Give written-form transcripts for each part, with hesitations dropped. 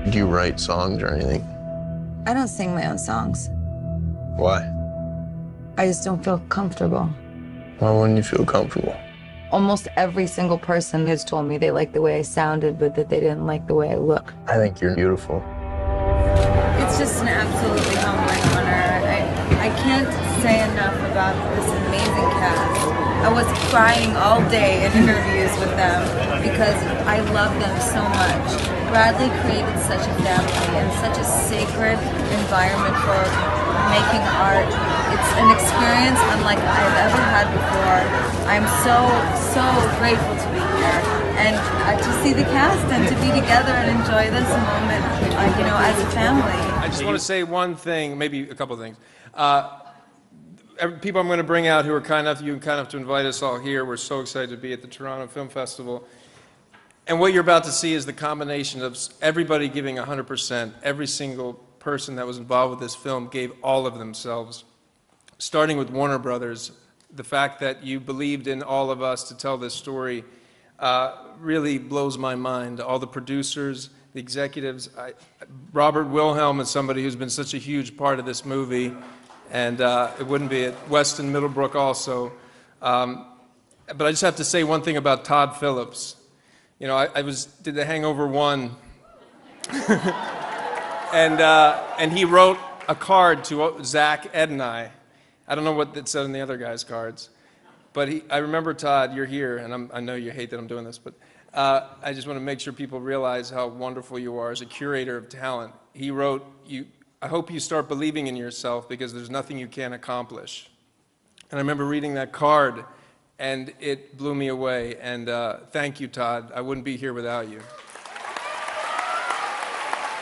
Do you write songs or anything? I don't sing my own songs. Why? I just don't feel comfortable. Why wouldn't you feel comfortable? Almost every single person has told me they liked the way I sounded, but that they didn't like the way I look. I think you're beautiful. It's just an absolutely humbling honor. I can't say enough about this amazing cast. I was crying all day in interviews with them because I love them so much. Bradley created such a family and such a sacred environment for making art. It's an experience unlike I've ever had before. I'm so grateful to be here and to see the cast and to be together and enjoy this moment, you know, as a family. I just want to say one thing, maybe a couple of things. People I'm going to bring out who are kind enough, you and kind enough to invite us all here. We're so excited to be at the Toronto Film Festival. And what you're about to see is the combination of everybody giving 100%. Every single person that was involved with this film gave all of themselves. Starting with Warner Brothers, the fact that you believed in all of us to tell this story really blows my mind. All the producers, the executives. Robert Wilhelm is somebody who's been such a huge part of this movie, and it wouldn't be at Weston Middlebrook also. But I just have to say one thing about Todd Phillips. You know, I did The Hangover 1, and he wrote a card to Zach, Ed, and I. I don't know what it said on the other guys' cards, but I remember, Todd, you're here, and I know you hate that I'm doing this, but I just want to make sure people realize how wonderful you are as a curator of talent. He wrote, I hope you start believing in yourself because there's nothing you can't accomplish. And I remember reading that card, and it blew me away. And thank you, Todd. I wouldn't be here without you.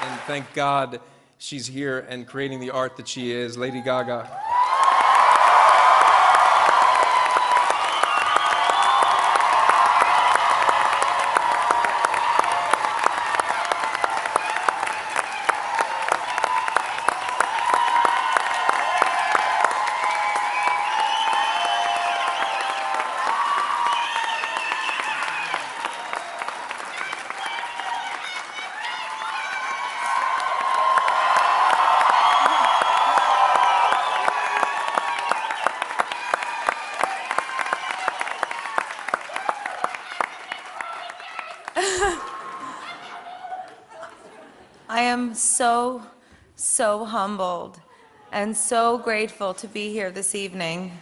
And thank God she's here and creating the art that she is, Lady Gaga. I am so humbled and so grateful to be here this evening.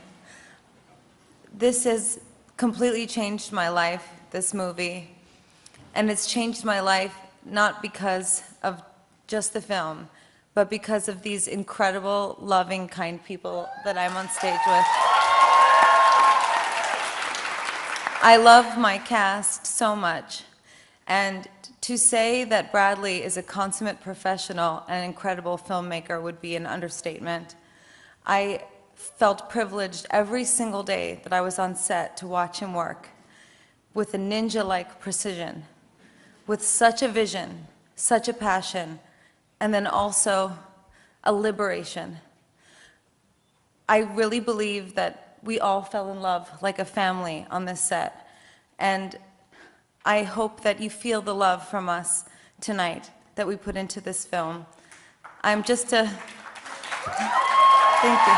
This has completely changed my life, this movie. And it's changed my life not because of just the film, but because of these incredible, loving, kind people that I'm on stage with. I love my cast so much. And to say that Bradley is a consummate professional and an incredible filmmaker would be an understatement. I felt privileged every single day that I was on set to watch him work with a ninja-like precision, with such a vision, such a passion, and then also a liberation. I really believe that we all fell in love like a family on this set. And I hope that you feel the love from us tonight that we put into this film. I'm just a... Thank you.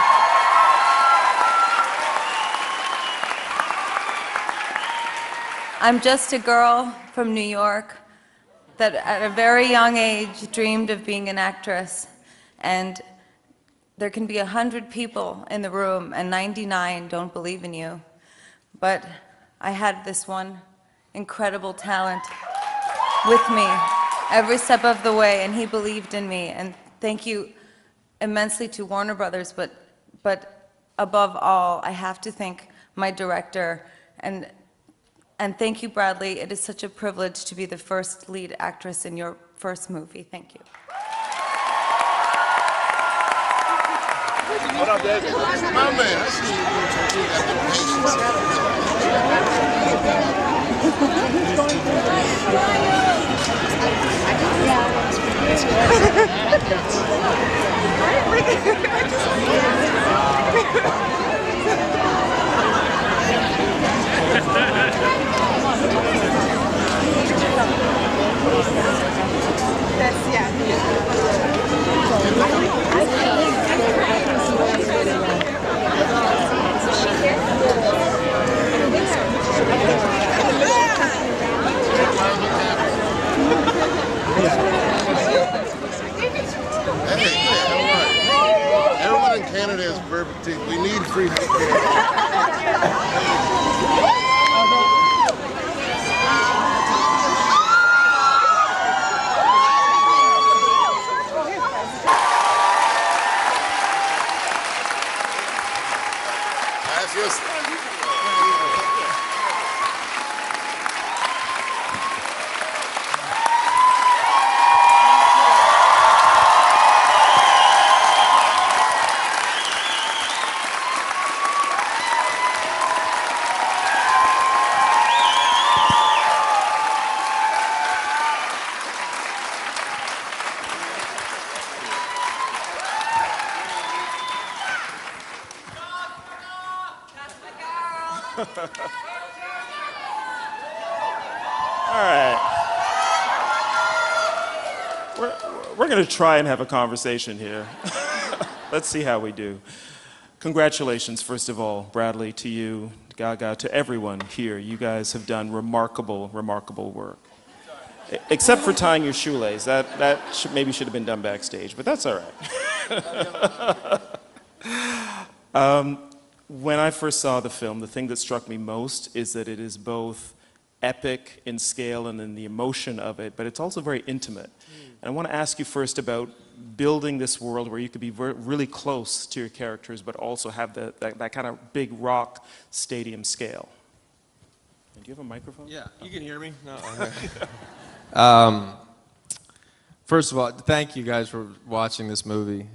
I'm just a girl from New York that at a very young age dreamed of being an actress. And there can be 100 people in the room and 99 don't believe in you. But I had this one incredible talent with me every step of the way, and he believed in me. And thank you immensely to Warner Brothers, but above all, I have to thank my director, and thank you, Bradley. It is such a privilege to be the first lead actress in your first movie. Thank you. What up, David? My man, I see Thank Everyone in Canada has perfect teeth. We need free healthcare. Gracias. All right. We're going to try and have a conversation here. Let's see how we do. Congratulations, first of all, Bradley, to you, Gaga, to everyone here. You guys have done remarkable, remarkable work. Except for tying your shoelace. That maybe should have been done backstage, but that's all right. When I first saw the film, the thing that struck me most is that it is both epic in scale and in the emotion of it, but it's also very intimate. And I want to ask you first about building this world where you could be really close to your characters, but also have that kind of big rock stadium scale. Do you have a microphone? Yeah, you can hear me? No. Okay. First of all, thank you guys for watching this movie.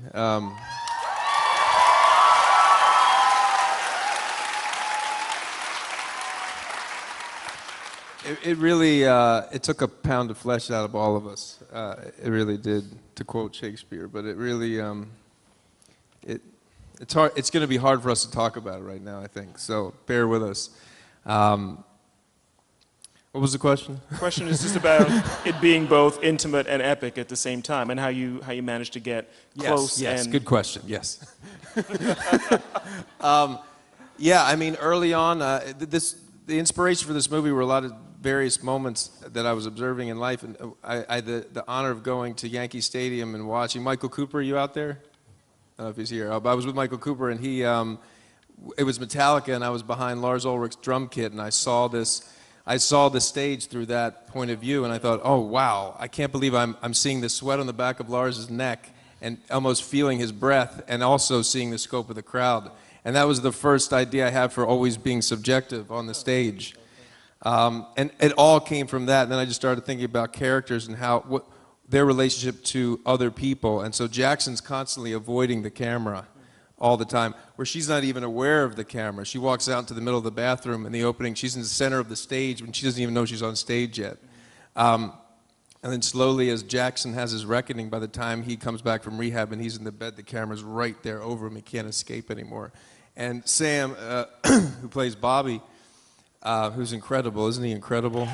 It really, it took a pound of flesh out of all of us. It really did, to quote Shakespeare. But it really, it's hard. It's going to be hard for us to talk about it right now, I think. So bear with us. What was the question? The question is just about it being both intimate and epic at the same time, and how you managed to get close. Yes, and good question. Yes. Yeah, I mean, early on, the inspiration for this movie were a lot of various moments that I was observing in life, and I had the honor of going to Yankee Stadium and watching Michael Cooper. Are you out there? I don't know if he's here. But I was with Michael Cooper, and it was Metallica, and I was behind Lars Ulrich's drum kit, and I saw the stage through that point of view, and I thought, oh wow, I can't believe I'm seeing the sweat on the back of Lars's neck, and almost feeling his breath, and also seeing the scope of the crowd. And that was the first idea I had for always being subjective on the stage. And it all came from that. And then I just started thinking about characters and what their relationship to other people. And so Jackson's constantly avoiding the camera all the time, where she's not even aware of the camera. She walks out into the middle of the bathroom in the opening. She's in the center of the stage when she doesn't even know she's on stage yet. And then slowly, as Jackson has his reckoning, by the time he comes back from rehab and he's in the bed, the camera's right there over him. He can't escape anymore. And Sam, who plays Bobby, who's incredible, isn't he incredible?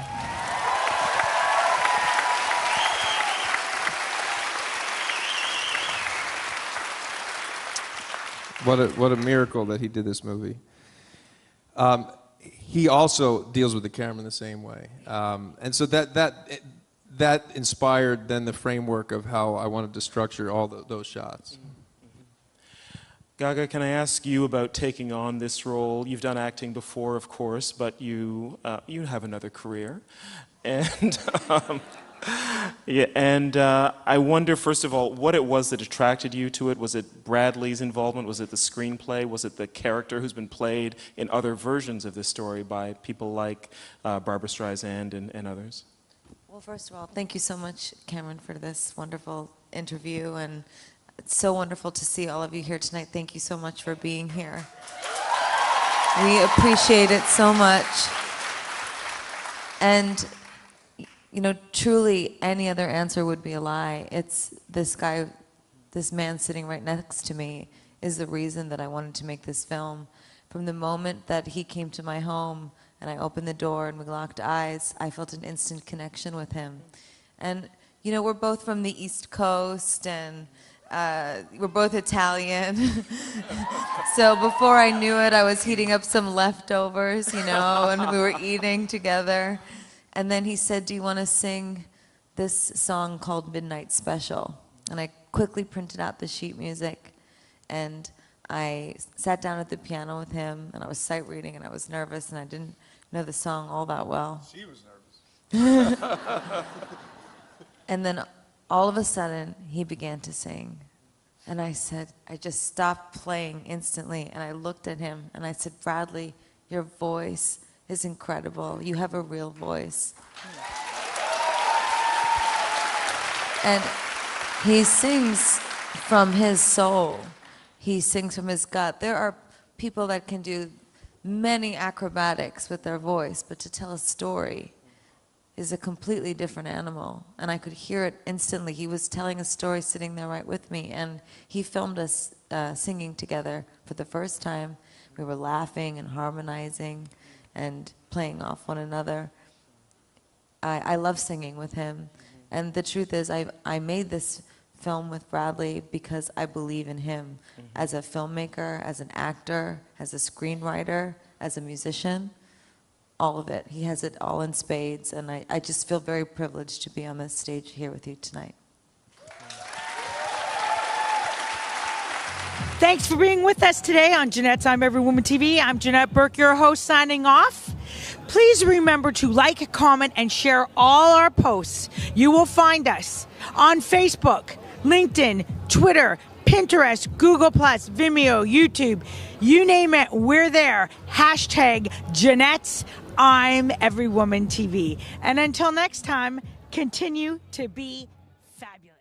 What a miracle that he did this movie. He also deals with the camera in the same way, and so that inspired then the framework of how I wanted to structure all those shots. Gaga, can I ask you about taking on this role? You've done acting before, of course, but you have another career, and I wonder, first of all, what it was that attracted you to it. Was it Bradley's involvement? Was it the screenplay? Was it the character who's been played in other versions of this story by people like Barbra Streisand and others? Well, first of all, thank you so much, Cameron, for this wonderful interview, and it's so wonderful to see all of you here tonight. Thank you so much for being here. We appreciate it so much. And, you know, truly any other answer would be a lie. It's this guy, this man sitting right next to me is the reason that I wanted to make this film. From the moment that he came to my home and I opened the door and we locked eyes, I felt an instant connection with him. And you know, we're both from the East Coast, and we're both Italian. So before I knew it, I was heating up some leftovers, you know, and we were eating together. And then he said, do you want to sing this song called Midnight Special? And I quickly printed out the sheet music, and I sat down at the piano with him, and I was sight reading, and I was nervous, and I didn't know the song all that well. She was nervous. And then all of a sudden, he began to sing. And I said, I just stopped playing instantly, and I looked at him, and I said, Bradley, your voice is incredible. You have a real voice. And he sings from his soul. He sings from his gut. There are people that can do many acrobatics with their voice, but to tell a story is a completely different animal. And I could hear it instantly. He was telling a story sitting there right with me, and he filmed us singing together for the first time. We were laughing and harmonizing and playing off one another. I love singing with him. And the truth is, I made this film with Bradley because I believe in him as a filmmaker, as an actor, as a screenwriter, as a musician. All of it. He has it all in spades, and I just feel very privileged to be on this stage here with you tonight. Thanks for being with us today on Jeanette's I'm Every Woman TV. I'm Jeanette Burke, your host, signing off. Please remember to like, comment, and share all our posts. You will find us on Facebook, LinkedIn, Twitter, Pinterest, Google+, Vimeo, YouTube. You name it, we're there. Hashtag Jeanette's I'm Every Woman TV. And until next time, continue to be fabulous.